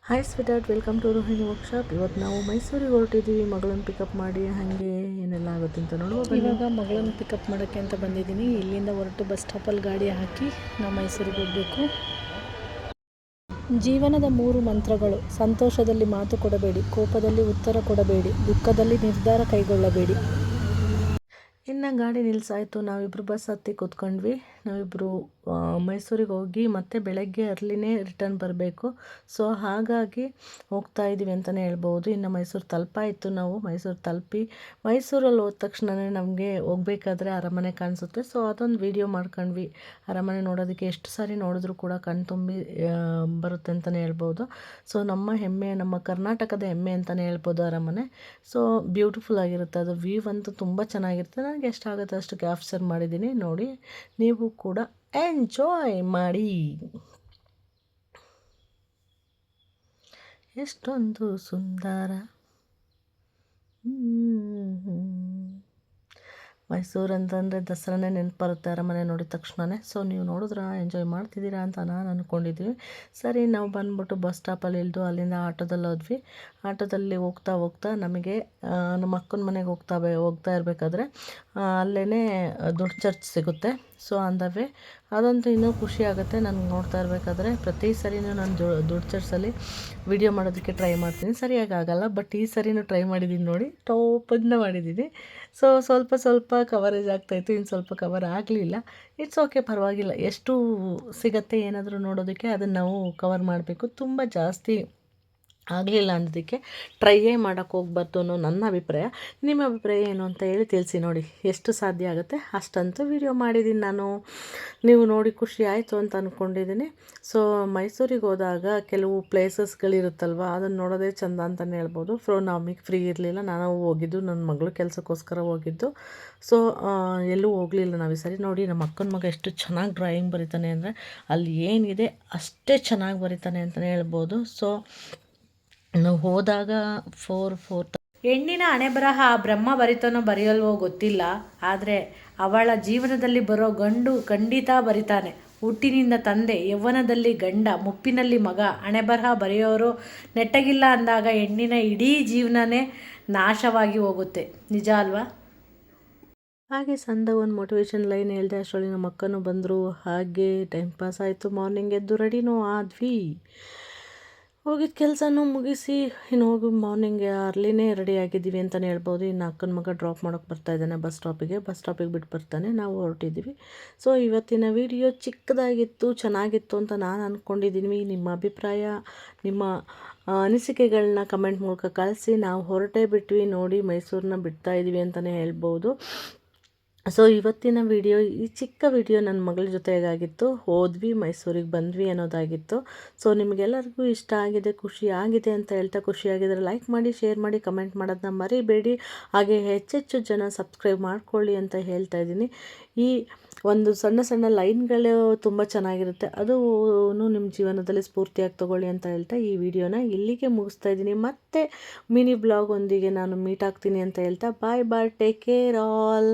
Hi sweetheart, welcome to Rohini workshop. ಇವತ್ತು ನಾವು ಮೈಸೂರಿಗೆ ಹೊರಟಿದ್ದೀವಿ ಮಗಳನ್ನು ಪಿಕಪ್ ಮಾಡಿ. ಹಾಗೆ ಏನೆಲ್ಲ ಆಗುತ್ತೆ ಅಂತ ನೋಡುವ. ಇವಾಗ ಮಗಳನ್ನು ಪಿಕಪ್ ಮಾಡೋಕ್ಕೆ ಅಂತ ಬಂದಿದ್ದೀನಿ. ಇಲ್ಲಿಂದ ಹೊರಟು ಬಸ್ ಸ್ಟಾಪಲ್ಲಿ ಗಾಡಿ ಹಾಕಿ ನಾವು ಮೈಸೂರಿಗೆ ಹೋಗಬೇಕು. ಜೀವನದ 3 ಮಂತ್ರಗಳು: ಸಂತೋಷದಲ್ಲಿ ಮಾತು ಕೊಡಬೇಡಿ, ಕೋಪದಲ್ಲಿ ಉತ್ತರ ಕೊಡಬೇಡಿ, ದುಃಖದಲ್ಲಿ ನಿರ್ಧಾರ ಕೈಗೊಳ್ಳಬೇಡಿ. ಇನ್ನು ಗಾಡಿ ನಿಲ್ಸಾಯಿತು. ನಾವಿಬ್ಬರು ಬಸ್ ಹತ್ತಿ ಕೂತ್ಕೊಂಡ್ವಿ. ನಾವಿಬ್ಬರು ಮೈಸೂರಿಗೆ ಹೋಗಿ ಮತ್ತೆ ಬೆಳಗ್ಗೆ ಅರ್ಲಿನೇ ರಿಟರ್ನ್ ಬರಬೇಕು. ಸೊ ಹಾಗಾಗಿ ಹೋಗ್ತಾ ಇದ್ದೀವಿ ಅಂತಲೇ ಹೇಳ್ಬೋದು. ಇನ್ನು ಮೈಸೂರು ತಲುಪಾಯಿತು. ನಾವು ಮೈಸೂರು ತಲುಪಿ ಮೈಸೂರಲ್ಲಿ ಹೋದ ತಕ್ಷಣವೇ ನಮಗೆ ಹೋಗ್ಬೇಕಾದ್ರೆ ಅರಮನೆ ಕಾಣಿಸುತ್ತೆ. ಸೊ ಅದೊಂದು ವಿಡಿಯೋ ಮಾಡ್ಕೊಂಡ್ವಿ. ಅರಮನೆ ನೋಡೋದಕ್ಕೆ ಎಷ್ಟು ಸಾರಿ ನೋಡಿದ್ರೂ ಕೂಡ ಕಣ್ತುಂಬಿ ಬರುತ್ತೆ ಅಂತಲೇ ಹೇಳ್ಬೋದು. ಸೊ ನಮ್ಮ ಹೆಮ್ಮೆ, ನಮ್ಮ ಕರ್ನಾಟಕದ ಹೆಮ್ಮೆ ಅಂತಲೇ ಹೇಳ್ಬೋದು ಅರಮನೆ. ಸೊ ಬ್ಯೂಟಿಫುಲ್ ಆಗಿರುತ್ತೆ. ಅದು ವ್ಯೂ ಅಂತೂ ತುಂಬ ಚೆನ್ನಾಗಿರುತ್ತೆ. ನನಗೆ ಎಷ್ಟಾಗುತ್ತೆ ಅಷ್ಟು ಕ್ಯಾಪ್ಚರ್ ಮಾಡಿದ್ದೀನಿ. ನೋಡಿ, ನೀವು ಕೂಡ ಎಂಜಾಯ್ ಮಾಡಿ. ಎಷ್ಟೊಂದು ಸುಂದರ ಮೈಸೂರು ಅಂತಂದರೆ ದಸರಾನೇ ನೆನಪು ಬರುತ್ತೆ ಅರಮನೆ ನೋಡಿದ ತಕ್ಷಣವೇ. ಸೊ ನೀವು ನೋಡಿದ್ರೆ ಎಂಜಾಯ್ ಮಾಡ್ತಿದ್ದೀರಾ ಅಂತ ನಾನು ಅಂದ್ಕೊಂಡಿದ್ದೀವಿ. ಸರಿ, ನಾವು ಬಂದ್ಬಿಟ್ಟು ಬಸ್ ಸ್ಟಾಪಲ್ಲಿ ಇಳಿದು ಅಲ್ಲಿಂದ ಆಟೋದಲ್ಲಿ ಹೋದ್ವಿ. ಆಟೋದಲ್ಲಿ ಹೋಗ್ತಾ ನಮಗೆ ನಮ್ಮ ಅಕ್ಕನ ಮನೆಗೆ ಹೋಗ್ತಾ ಇರಬೇಕಾದ್ರೆ ಅಲ್ಲೇ ದೊಡ್ಡ ಚರ್ಚ್ ಸಿಗುತ್ತೆ. ಸೊ ಅಂದವೇ ಅದಂತೂ ಇನ್ನೂ ಖುಷಿ ಆಗುತ್ತೆ. ನನಗೆ ನೋಡ್ತಾ ಇರಬೇಕಾದ್ರೆ ಪ್ರತಿ ಸರಿನೂ ನಾನು ದೊಡ್ಡ ಚರ್ಚಲ್ಲಿ ವಿಡಿಯೋ ಮಾಡೋದಕ್ಕೆ ಟ್ರೈ ಮಾಡ್ತೀನಿ. ಸರಿಯಾಗಿ ಆಗಲ್ಲ, ಬಟ್ ಈ ಸರಿನೂ ಟ್ರೈ ಮಾಡಿದ್ದೀನಿ. ನೋಡಿ, ಟಾಪನ್ನ ಮಾಡಿದ್ದೀನಿ. ಸೊ ಸ್ವಲ್ಪ ಕವರೇಜ್ ಆಗ್ತಾಯಿತ್ತು, ಇನ್ನು ಸ್ವಲ್ಪ ಕವರ್ ಆಗಲಿಲ್ಲ. ಇಟ್ಸ್ ಓಕೆ, ಪರವಾಗಿಲ್ಲ. ಎಷ್ಟು ಸಿಗತ್ತೆ ಏನಾದರೂ ನೋಡೋದಕ್ಕೆ ಅದನ್ನು ನಾವು ಕವರ್ ಮಾಡಬೇಕು. ತುಂಬ ಜಾಸ್ತಿ ಆಗಲಿಲ್ಲ ಅನ್ನೋದಕ್ಕೆ ಟ್ರೈಯೇ ಮಾಡೋಕ್ಕೆ ಹೋಗ್ಬಾರ್ದು ಅನ್ನೋ ನನ್ನ ಅಭಿಪ್ರಾಯ. ನಿಮ್ಮ ಅಭಿಪ್ರಾಯ ಏನು ಅಂತ ಹೇಳಿ ತಿಳಿಸಿ. ನೋಡಿ, ಎಷ್ಟು ಸಾಧ್ಯ ಆಗುತ್ತೆ ಅಷ್ಟಂತೂ ವಿಡಿಯೋ ಮಾಡಿದ್ದೀನಿ ನಾನು. ನೀವು ನೋಡಿ ಖುಷಿ ಆಯಿತು ಅಂತ ಅಂದ್ಕೊಂಡಿದ್ದೀನಿ. ಸೊ ಮೈಸೂರಿಗೆ ಹೋದಾಗ ಕೆಲವು ಪ್ಲೇಸಸ್ಗಳಿರುತ್ತಲ್ವ, ಅದನ್ನು ನೋಡೋದೇ ಚೆಂದ ಅಂತಲೇ ಹೇಳ್ಬೋದು. ನಮಗೆ ಫ್ರೀ ಇರಲಿಲ್ಲ, ನಾನು ಹೋಗಿದ್ದು ನನ್ನ ಮಗಳು ಕೆಲಸಕ್ಕೋಸ್ಕರ ಹೋಗಿದ್ದು. ಸೊ ಎಲ್ಲೂ ಹೋಗಲಿಲ್ಲ ನಾವು ಈ ಸರಿ. ನೋಡಿ, ನಮ್ಮ ಅಕ್ಕನ ಮಗ ಎಷ್ಟು ಚೆನ್ನಾಗಿ ಡ್ರಾಯಿಂಗ್ ಬರೀತಾನೆ ಅಂದರೆ ಅಲ್ಲಿ ಏನಿದೆ ಅಷ್ಟೇ ಚೆನ್ನಾಗಿ ಬರೀತಾನೆ ಅಂತಲೇ ಹೇಳ್ಬೋದು. ಸೊ ನಾವು ಹೋದಾಗ 4 ಹೆಣ್ಣಿನ ಹಣೆ ಬರಹ ಬ್ರಹ್ಮ ಬರಿತಾನೋ ಬರೆಯಲ್ವೋ ಗೊತ್ತಿಲ್ಲ, ಆದರೆ ಅವಳ ಜೀವನದಲ್ಲಿ ಬರೋ ಗಂಡು ಖಂಡಿತ ಬರಿತಾನೆ. ಹುಟ್ಟಿನಿಂದ ತಂದೆ, ಯೌವನದಲ್ಲಿ ಗಂಡ, ಮುಪ್ಪಿನಲ್ಲಿ ಮಗ. ಹಣೆ ಬರಹ ಬರೆಯೋರು ನೆಟ್ಟಗಿಲ್ಲ ಅಂದಾಗ ಹೆಣ್ಣಿನ ಇಡೀ ಜೀವನನೇ ನಾಶವಾಗಿ ಹೋಗುತ್ತೆ. ನಿಜ ಅಲ್ವಾ? ಹಾಗೆ ಸಂದ ಒಂದು ಮೋಟಿವೇಶನ್ ಲೈನ್ ಹೇಳಿದೆ. ಅಷ್ಟರಲ್ಲಿ ನಮ್ಮ ಅಕ್ಕನೂ ಬಂದರು. ಹಾಗೆ ಟೈಮ್ ಪಾಸ್ ಆಯಿತು. ಮಾರ್ನಿಂಗ್ ಎದ್ದು ರೆಡಿನೂ ಆದ್ವಿ. ಹೋಗಿದ್ದ ಕೆಲಸನೂ ಮುಗಿಸಿ ಇನ್ನು ಹೋಗಿ ಮಾರ್ನಿಂಗ್ ಅರ್ಲಿನೇ ರೆಡಿ ಆಗಿದ್ದೀವಿ ಅಂತಲೇ ಹೇಳ್ಬೋದು. ಇನ್ನು ಅಕ್ಕನ ಮಗ ಡ್ರಾಪ್ ಮಾಡೋಕ್ಕೆ ಬರ್ತಾಯಿದ್ದಾನೆ ಬಸ್ ಸ್ಟಾಪಿಗೆ ಬಿಟ್ಟು ಬರ್ತಾನೆ. ನಾವು ಹೊರಟಿದ್ದೀವಿ. ಸೊ ಇವತ್ತಿನ ವಿಡಿಯೋ ಚಿಕ್ಕದಾಗಿತ್ತು, ಚೆನ್ನಾಗಿತ್ತು ಅಂತ ನಾನು ಅಂದ್ಕೊಂಡಿದ್ದೀನಿ. ನಿಮ್ಮ ಅಭಿಪ್ರಾಯ, ನಿಮ್ಮ ಅನಿಸಿಕೆಗಳನ್ನ ಕಮೆಂಟ್ ಮೂಲಕ ಕಳಿಸಿ. ನಾವು ಹೊರಟೇ ಬಿಟ್ವಿ. ನೋಡಿ, ಮೈಸೂರನ್ನ ಬಿಡ್ತಾ ಇದ್ದೀವಿ ಅಂತಲೇ ಹೇಳ್ಬೋದು. ಸೊ ಇವತ್ತಿನ ವಿಡಿಯೋ, ಈ ಚಿಕ್ಕ ವಿಡಿಯೋ ನನ್ನ ಮಗಳ ಜೊತೆಗಾಗಿತ್ತು. ಹೋದ್ವಿ, ಮೈಸೂರಿಗೆ ಬಂದ್ವಿ ಅನ್ನೋದಾಗಿತ್ತು. ಸೊ ನಿಮಗೆಲ್ಲರಿಗೂ ಇಷ್ಟ ಆಗಿದೆ, ಖುಷಿ ಆಗಿದೆ ಅಂತ ಹೇಳ್ತಾ, ಖುಷಿಯಾಗಿದ್ದರೆ ಲೈಕ್ ಮಾಡಿ, ಶೇರ್ ಮಾಡಿ, ಕಮೆಂಟ್ ಮಾಡೋದನ್ನ ಮರಿಬೇಡಿ. ಹಾಗೆ ಹೆಚ್ಚೆಚ್ಚು ಜನ ಸಬ್ಸ್ಕ್ರೈಬ್ ಮಾಡ್ಕೊಳ್ಳಿ ಅಂತ ಹೇಳ್ತಾ ಇದ್ದೀನಿ. ಈ ಒಂದು ಸಣ್ಣ ಲೈನ್ಗಳು ತುಂಬ ಚೆನ್ನಾಗಿರುತ್ತೆ. ಅದು ನಿಮ್ಮ ಜೀವನದಲ್ಲಿ ಸ್ಫೂರ್ತಿಯಾಗಿ ತೊಗೊಳ್ಳಿ ಅಂತ ಹೇಳ್ತಾ ಈ ವಿಡಿಯೋನ ಇಲ್ಲಿಗೆ ಮುಗಿಸ್ತಾ ಇದ್ದೀನಿ. ಮತ್ತೆ ಮಿನಿ ಬ್ಲಾಗ್ ಒಂದಿಗೆ ನಾನು ಮೀಟ್ ಆಗ್ತೀನಿ ಅಂತ ಹೇಳ್ತಾ ಬಾಯ್, ಟೇಕ್ ಕೇರ್ ಆಲ್.